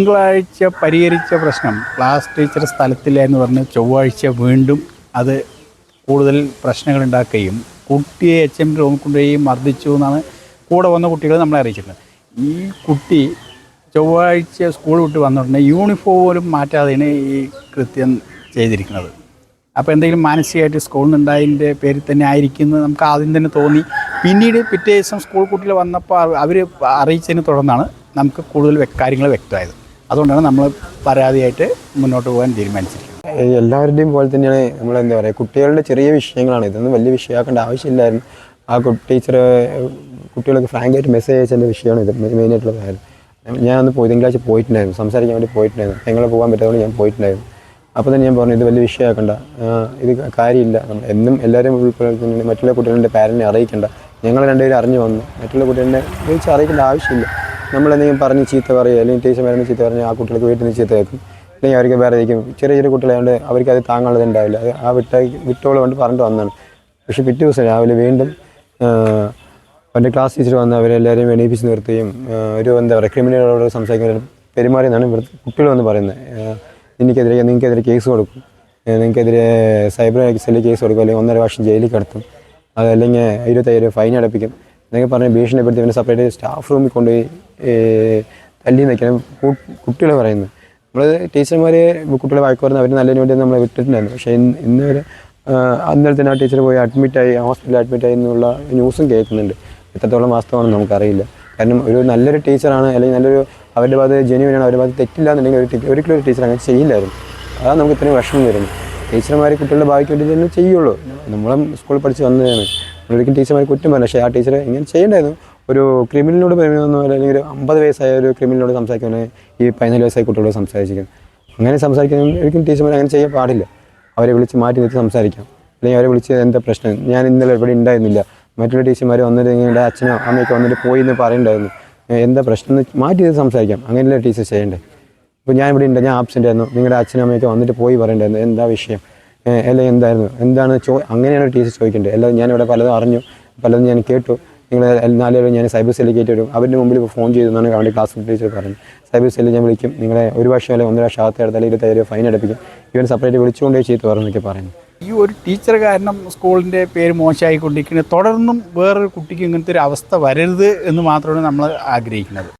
തിങ്കളാഴ്ച പരിഹരിച്ച പ്രശ്നം ക്ലാസ് ടീച്ചർ സ്ഥലത്തില്ല എന്ന് പറഞ്ഞ് ചൊവ്വാഴ്ച വീണ്ടും അത് കൂടുതൽ പ്രശ്നങ്ങളുണ്ടാക്കുകയും കുട്ടിയെ HM റൂമിൽ കൊണ്ടുപോയി മർദ്ദിച്ചു എന്നാണ് കൂടെ വന്ന കുട്ടികൾ നമ്മളെ അറിയിച്ചിട്ടുണ്ട്. ഈ കുട്ടി ചൊവ്വാഴ്ച സ്കൂൾ വിട്ട് വന്നിട്ടുണ്ടെങ്കിൽ യൂണിഫോം പോലും മാറ്റാതെയാണ് ഈ കൃത്യം ചെയ്തിരിക്കുന്നത്. അപ്പോൾ എന്തെങ്കിലും മാനസികമായിട്ട് സ്കൂളിൽ നിന്നുണ്ടായതിൻ്റെ പേരിൽ തന്നെ ആയിരിക്കുന്നത് നമുക്ക് ആദ്യം തന്നെ തോന്നി. പിന്നീട് പിറ്റേ ദിവസം സ്കൂൾ കുട്ടികൾ വന്നപ്പോൾ അവർ അറിയിച്ചതിനെ തുടർന്നാണ് നമുക്ക് കൂടുതൽ കാര്യങ്ങൾ വ്യക്തമായത്. അതുകൊണ്ടാണ് നമ്മൾ പരാതിയായിട്ട് മുന്നോട്ട് പോകാൻ തീരുമാനിച്ചിരിക്കുന്നത്. എല്ലാവരുടെയും പോലെ തന്നെയാണ് നമ്മളെന്താ പറയുക, കുട്ടികളുടെ ചെറിയ വിഷയങ്ങളാണ്, ഇതൊന്നും വലിയ വിഷയമാക്കേണ്ട ആവശ്യമില്ലായിരുന്നു. ആ ടീച്ചർ കുട്ടികൾക്ക് ഫ്രാങ്കായിട്ട് മെസ്സേജ് അയച്ചതിൻ്റെ വിഷയമാണ് ഇത് മെയിനായിട്ടുള്ള കാര്യം. ഞാൻ അന്ന് തിങ്കളാഴ്ച പോയിട്ടുണ്ടായിരുന്നു, സംസാരിക്കാൻ വേണ്ടി പോയിട്ടുണ്ടായിരുന്നു. ഞങ്ങൾ പോകാൻ പറ്റാത്തതുകൊണ്ട് ഞാൻ പോയിട്ടുണ്ടായിരുന്നു. അപ്പോൾ തന്നെ ഞാൻ പറഞ്ഞു ഇത് വലിയ വിഷയമാക്കണ്ട, ഇത് കാര്യമില്ല, എന്നും എല്ലാവരും ഉൾപ്പെടുത്തുന്നുണ്ട്. മറ്റുള്ള കുട്ടികളുടെ പാരൻറ്റിനെ അറിയിക്കേണ്ട, ഞങ്ങൾ രണ്ടുപേരും അറിഞ്ഞു വന്നു. മറ്റുള്ള കുട്ടികളെ വിളിച്ച് അറിയിക്കേണ്ട ആവശ്യമില്ല. നമ്മളെന്തെങ്കിലും പറഞ്ഞ് ചീത്ത പറയുക അല്ലെങ്കിൽ ടീച്ചർമാരെ ചീത്ത പറഞ്ഞ് ആ കുട്ടികൾക്ക് വീട്ടിൽ നിന്ന് ചീത്ത കേൾക്കും, അല്ലെങ്കിൽ അവർക്ക് വേറെ ഇരിക്കും. ചെറിയ കുട്ടികളായതുകൊണ്ട് അവർക്ക് അത് താങ്ങാനുള്ളത് ഉണ്ടാവില്ല. അത് ആ വിട്ടോളം കൊണ്ട് പറഞ്ഞിട്ട് വന്നതാണ്. പക്ഷേ പിറ്റേ ദിവസം രാവിലെ വീണ്ടും അവൻ്റെ ക്ലാസ് ടീച്ചർ വന്ന് അവരെല്ലാവരെയും എണീപ്പിച്ച് നിർത്തുകയും ഒരു എന്താ പറയുക ക്രിമിനലുകളോട് സംസാരിക്കുന്ന പെരുമാറിയെന്നാണ് കുട്ടികൾ വന്ന് പറയുന്നത്. നിങ്ങൾക്കെതിരെ കേസ് കൊടുക്കും, നിങ്ങൾക്കെതിരെ സൈബർ സെല്ലിൽ കേസ് കൊടുക്കും, അല്ലെങ്കിൽ 1.5 വർഷം ജയിലിൽ കിടത്തും, അതല്ലെങ്കിൽ 25,000 ഫൈൻ അടപ്പിക്കും എന്നൊക്കെ പറഞ്ഞ് ഭീഷണിപ്പെടുത്തി ഇവനെ സെപ്പറേറ്റ് സ്റ്റാഫ് റൂമിൽ കൊണ്ടുപോയി തല്ലി നിൽക്കണം കുട്ടികൾ പറയുന്നത്. നമ്മൾ ടീച്ചർമാർ കുട്ടികളെ വഴക്ക് പറഞ്ഞ് അവർ നല്ലതിന് വേണ്ടി നമ്മളെ വിട്ടിട്ടുണ്ടായിരുന്നു. പക്ഷേ ഇന്ന് വരെ അന്നേരം തന്നെ ആ ടീച്ചർ പോയി അഡ്മിറ്റായി, ഹോസ്പിറ്റലിൽ അഡ്മിറ്റായി എന്നുള്ള ന്യൂസും കേൾക്കുന്നുണ്ട്. എത്രത്തോളം വാസ്തവമാണെന്ന് നമുക്കറിയില്ല. കാരണം ഒരു നല്ലൊരു ടീച്ചറാണ്, അല്ലെങ്കിൽ നല്ലൊരു അവരുടെ ഭാഗത്ത് ജെന്യുവിനാണ്, അവരുടെ ഭാഗത്ത് തെറ്റില്ല എന്നുണ്ടെങ്കിൽ ഒരിക്കലും ഒരു ടീച്ചർ അങ്ങനെ ചെയ്യില്ലായിരുന്നു. അതാണ് നമുക്ക് ഇത്രയും വിഷമം വരുന്നത്. ടീച്ചർമാർ കുട്ടികളുടെ ഭാവിക്ക് വേണ്ടി തന്നെ ചെയ്യുള്ളൂ. നമ്മളും സ്കൂളിൽ പഠിച്ച് വന്നതാണ്, ഒരിക്കലും ടീച്ചർമാർ കുറ്റം പറഞ്ഞ. പക്ഷേ ആ ടീച്ചർ ഇങ്ങനെ ചെയ്യേണ്ടായിരുന്നു. ഒരു ക്രിമിനലിനോട് പറയുന്നതെന്നോ അല്ലെങ്കിൽ ഒരു 50 വയസ്സായ ഒരു ക്രിമിനലിനോട് സംസാരിക്കുകയാണെങ്കിൽ ഈ 14 വയസ്സായ കുട്ടികളോട് സംസാരിച്ചിരിക്കും. അങ്ങനെ സംസാരിക്കുന്ന ഒരിക്കലും ടീച്ചർമാർ അങ്ങനെ ചെയ്യാൻ പാടില്ല. അവരെ വിളിച്ച് മാറ്റി നിർത്തി സംസാരിക്കാം, അല്ലെങ്കിൽ അവരെ വിളിച്ച് എന്താ പ്രശ്നം, ഞാൻ ഇന്നലെ ഇവിടെ ഉണ്ടായിരുന്നില്ല, മറ്റുള്ള ടീച്ചർമാർ വന്നിട്ട് നിങ്ങളുടെ അച്ഛനോ അമ്മയ്ക്കോ വന്നിട്ട് പോയി എന്ന് പറയുന്നുണ്ടായിരുന്നു, എന്താ പ്രശ്നം എന്ന് മാറ്റി നിർത്തി സംസാരിക്കാം. അങ്ങനെയല്ല ടീച്ചർ ചെയ്യേണ്ടത്. ഇപ്പോൾ ഞാൻ ഇവിടെ ഉണ്ട്, ഞാൻ ആബ്സെൻ്റ് ആയിരുന്നു, നിങ്ങളുടെ അച്ഛനും അമ്മയൊക്കെ വന്നിട്ട് പോയി പറയേണ്ടായിരുന്നു, എന്താ വിഷയം, അല്ലെങ്കിൽ എന്തായിരുന്നു, എന്താണ് അങ്ങനെയാണ് ടീച്ചർ ചോദിക്കേണ്ടത്. അല്ലാതെ ഞാനിവിടെ പലതും അറിഞ്ഞു, പലതും ഞാൻ കേട്ടു, നിങ്ങൾ 4 ഞാൻ സൈബർ സെല്ലിൽ കയറ്റി വരും, അവരുടെ മുമ്പിൽ ഫോൺ ചെയ്തെന്നാണ് അവൻ്റെ ക്ലാസ് ടീച്ചർ പറഞ്ഞത്. സൈബർ സെല്ലിൽ ഞാൻ വിളിക്കും, നിങ്ങളെ 1 വർഷം അല്ലെങ്കിൽ 1.5 വർഷം അകത്ത് എടുത്താൽ 25,000 ഫൈൻ അടപ്പിക്കും, ഇവൻ സെപ്പറേറ്റ് വിളിച്ചുകൊണ്ടേ ചെയ്ത് പറഞ്ഞൊക്കെ പറയുന്നു. ഈ ഒരു ടീച്ചർ കാരണം സ്കൂളിൻ്റെ പേര് മോശമായിക്കൊണ്ടിരിക്കുന്നത്, തുടർന്നും വേറൊരു കുട്ടിക്ക് ഇങ്ങനത്തെ ഒരു അവസ്ഥ വരരുത് എന്ന് മാത്രമാണ് നമ്മൾ ആഗ്രഹിക്കുന്നത്.